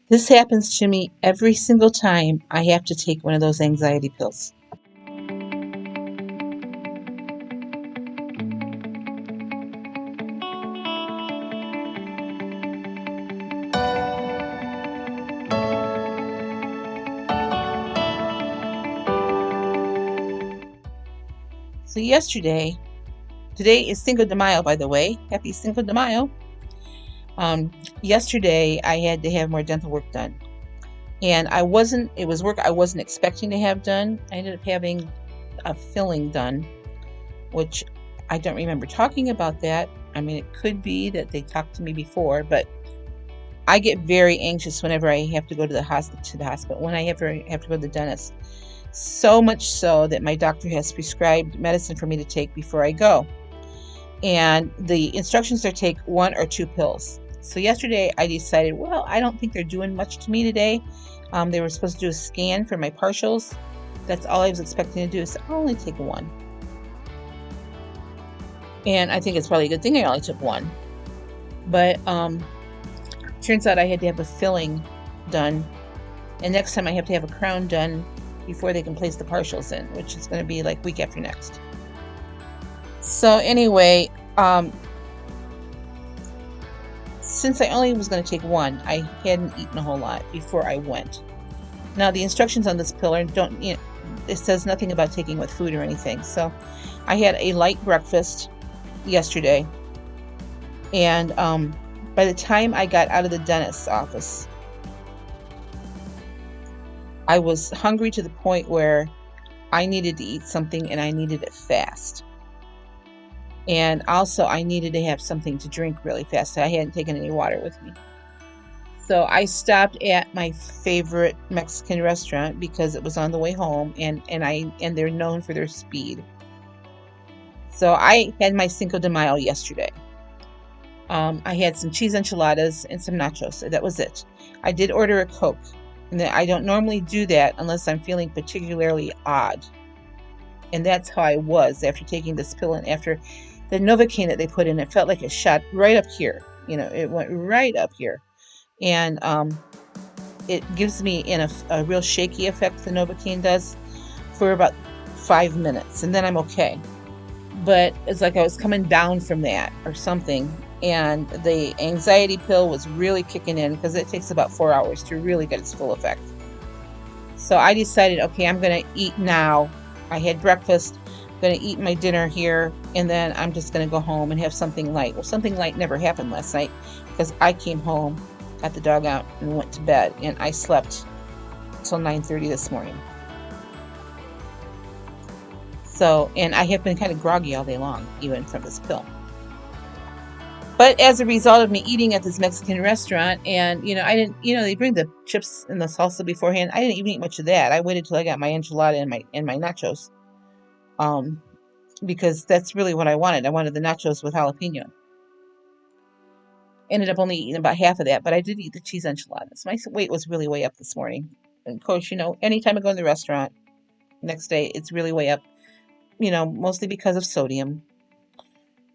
This happens to me every single time I have to take one of those anxiety pills. So today is Cinco de Mayo, by the way. Happy Cinco de Mayo. Yesterday I had to have more dental work done. And it was work I wasn't expecting to have done. I ended up having a filling done, which I don't remember talking about that. I mean, it could be that they talked to me before, but I get very anxious whenever I have to go to the hospital, when I have to go to the dentist. So much so that my doctor has prescribed medicine for me to take before I go. And the instructions are take 1 or 2 pills. So yesterday I decided, well, I don't think they're doing much to me today. They were supposed to do a scan for my partials. That's all I was expecting to do, so I'll only take 1. And I think it's probably a good thing I only took 1. But turns out I had to have a filling done. And next time I have to have a crown done before they can place the partials in, which is going to be like week after next. So anyway, since I only was going to take 1, I hadn't eaten a whole lot before I went. Now the instructions on this pill it says nothing about taking with food or anything. So I had a light breakfast yesterday, and by the time I got out of the dentist's office, I was hungry to the point where I needed to eat something, and I needed it fast. And also I needed to have something to drink really fast. I hadn't taken any water with me. So I stopped at my favorite Mexican restaurant because it was on the way home, and they're known for their speed. So I had my Cinco de Mayo yesterday. I had some cheese enchiladas and some nachos. That was it. I did order a Coke, and I don't normally do that unless I'm feeling particularly odd. And that's how I was after taking this pill, and after the Novocaine that they put in. It felt like a shot right up here. It went right up here. And it gives me a real shaky effect, the Novocaine does, for about 5 minutes, and then I'm okay. But it's like I was coming down from that or something, and the anxiety pill was really kicking in, because it takes about 4 hours to really get its full effect. So I decided, okay, I'm going to eat now. I had breakfast, I'm going to eat my dinner here, and then I'm just going to go home and have something light. Well, something light never happened last night, because I came home, got the dog out, and went to bed, and I slept till 9:30 this morning. So, and I have been kind of groggy all day long, even from this pill. But as a result of me eating at this Mexican restaurant, and I didn't, they bring the chips and the salsa beforehand. I didn't even eat much of that. I waited till I got my enchilada and my nachos, because that's really what I wanted. I wanted the nachos with jalapeno. Ended up only eating about half of that, but I did eat the cheese enchiladas. My weight was really way up this morning. And of course, anytime I go in the restaurant, next day it's really way up. Mostly because of sodium.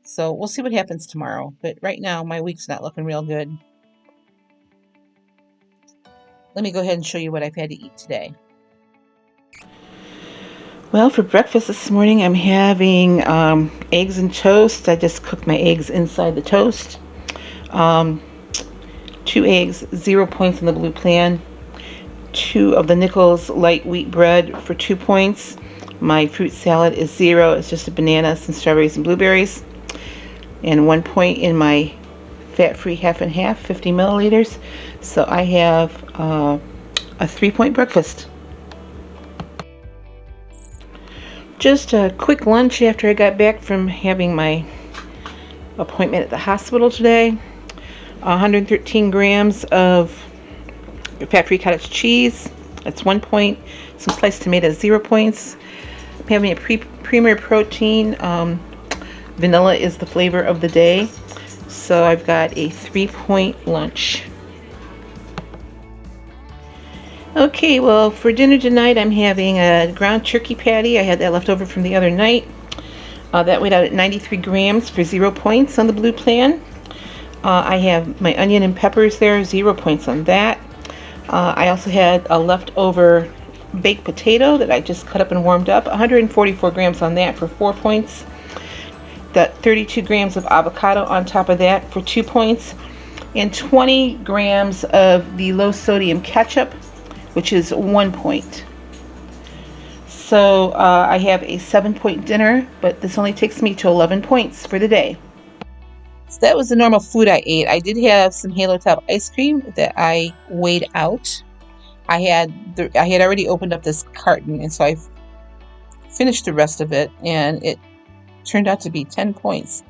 So we'll see what happens tomorrow. But right now, my week's not looking real good. Let me go ahead and show you what I've had to eat today. Well, for breakfast this morning, I'm having eggs and toast. I just cooked my eggs inside the toast. 2 eggs, 0 points on the blue plan. 2 of the Nichols light wheat bread for 2 points. My fruit salad is 0. It's just a banana, some strawberries and blueberries. And 1 point in my fat-free half and half, 50 milliliters. So I have a 3-point breakfast. Just a quick lunch after I got back from having my appointment at the hospital today. 113 grams of fat-free cottage cheese. That's 1 point. Some sliced tomatoes, 0 points. I'm having a Premier Protein. Vanilla is the flavor of the day. So I've got a 3-point lunch. Okay, well, for dinner tonight, I'm having a ground turkey patty. I had that left over from the other night. That weighed out at 93 grams for 0 points on the blue plan. I have my onion and peppers there, 0 points on that. I also had a leftover baked potato that I just cut up and warmed up. 144 grams on that for 4 points. Got 32 grams of avocado on top of that for 2 points. And 20 grams of the low sodium ketchup, which is 1 point. So I have a 7-point dinner, but this only takes me to 11 points for the day. So that was the normal food I ate. I did have some Halo Top ice cream that I weighed out. I had already opened up this carton, and so I finished the rest of it, and it turned out to be 10 points.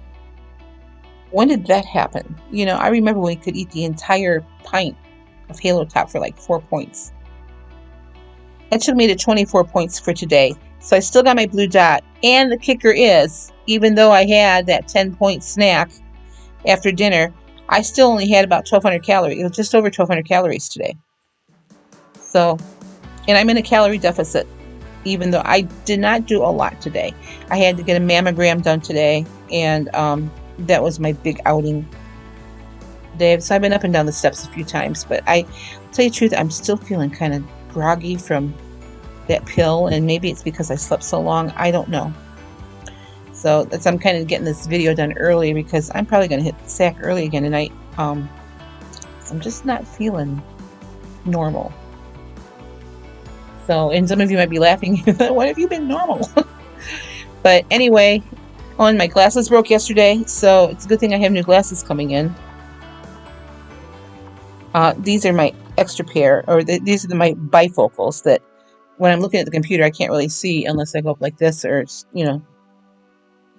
When did that happen? You know, I remember when we could eat the entire pint of Halo Top for like 4 points. That should have made it 24 points for today. So I still got my blue dot. And the kicker is, even though I had that 10-point snack after dinner, I still only had about 1,200 calories. It was just over 1,200 calories today. So, and I'm in a calorie deficit, even though I did not do a lot today. I had to get a mammogram done today, and that was my big outing day. So I've been up and down the steps a few times, but I tell you the truth, I'm still feeling kind of groggy from that pill, and maybe it's because I slept so long. I don't know. So I'm kind of getting this video done early because I'm probably going to hit the sack early again tonight. I'm just not feeling normal. So, and some of you might be laughing, what have you been normal? But anyway, my glasses broke yesterday, so it's a good thing I have new glasses coming in. These are my extra pair, or these are my bifocals that when I'm looking at the computer, I can't really see unless I go up like this, or, you know,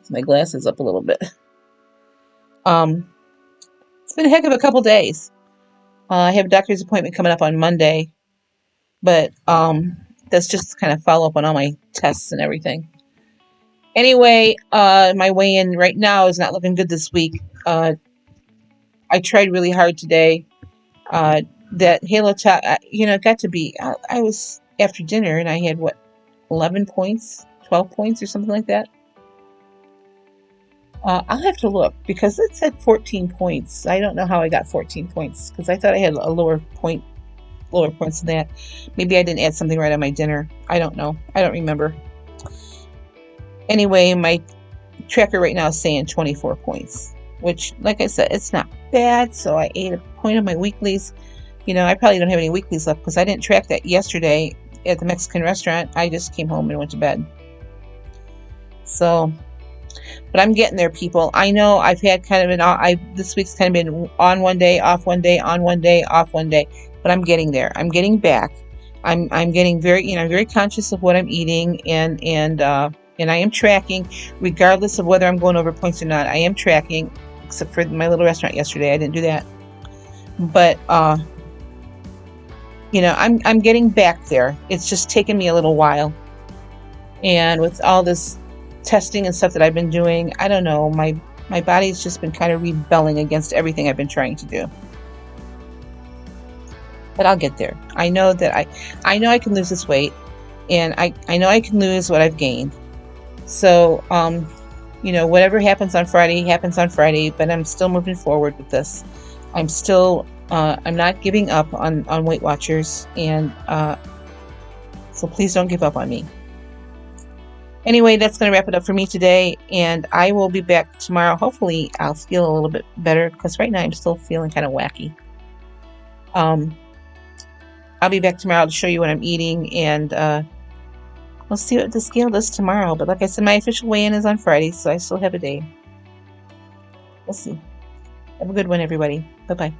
my glasses up a little bit. It's been a heck of a couple days. I have a doctor's appointment coming up on Monday, but that's just kind of follow up on all my tests and everything. Anyway, my weigh-in right now is not looking good this week. I tried really hard today. That Halo Top, you know, it got to be, I was after dinner and I had, what, 11 points, 12 points or something like that. I'll have to look because it said 14 points. I don't know how I got 14 points because I thought I had a lower points than that. Maybe I didn't add something right on my dinner. I don't know. I don't remember. Anyway, my tracker right now is saying 24 points, which, like I said, it's not bad. So I ate a point of my weeklies. You know, I probably don't have any weeklies left because I didn't track that yesterday at the Mexican restaurant. I just came home and went to bed. So, but I'm getting there, people. I know I've had kind of this week's kind of been on one day, off one day, on one day, off one day, but I'm getting there. I'm getting back. I'm getting very, you know, very conscious of what I'm eating, and I am tracking, regardless of whether I'm going over points or not. I am tracking, except for my little restaurant yesterday. I didn't do that, but you know, I'm getting back there. It's just taken me a little while, and with all this testing and stuff that I've been doing, I don't know, my body's just been kind of rebelling against everything I've been trying to do. But I'll get there. I know that I know I can lose this weight, and I know I can lose what I've gained. So you know, whatever happens on Friday happens on Friday, but I'm still moving forward with this. I'm still I'm not giving up on Weight Watchers, and so please don't give up on me. Anyway, that's going to wrap it up for me today, and I will be back tomorrow. Hopefully, I'll feel a little bit better, because right now I'm still feeling kind of wacky. I'll be back tomorrow to show you what I'm eating, and we'll see what the scale does tomorrow. But like I said, my official weigh-in is on Friday, so I still have a day. We'll see. Have a good one, everybody. Bye-bye.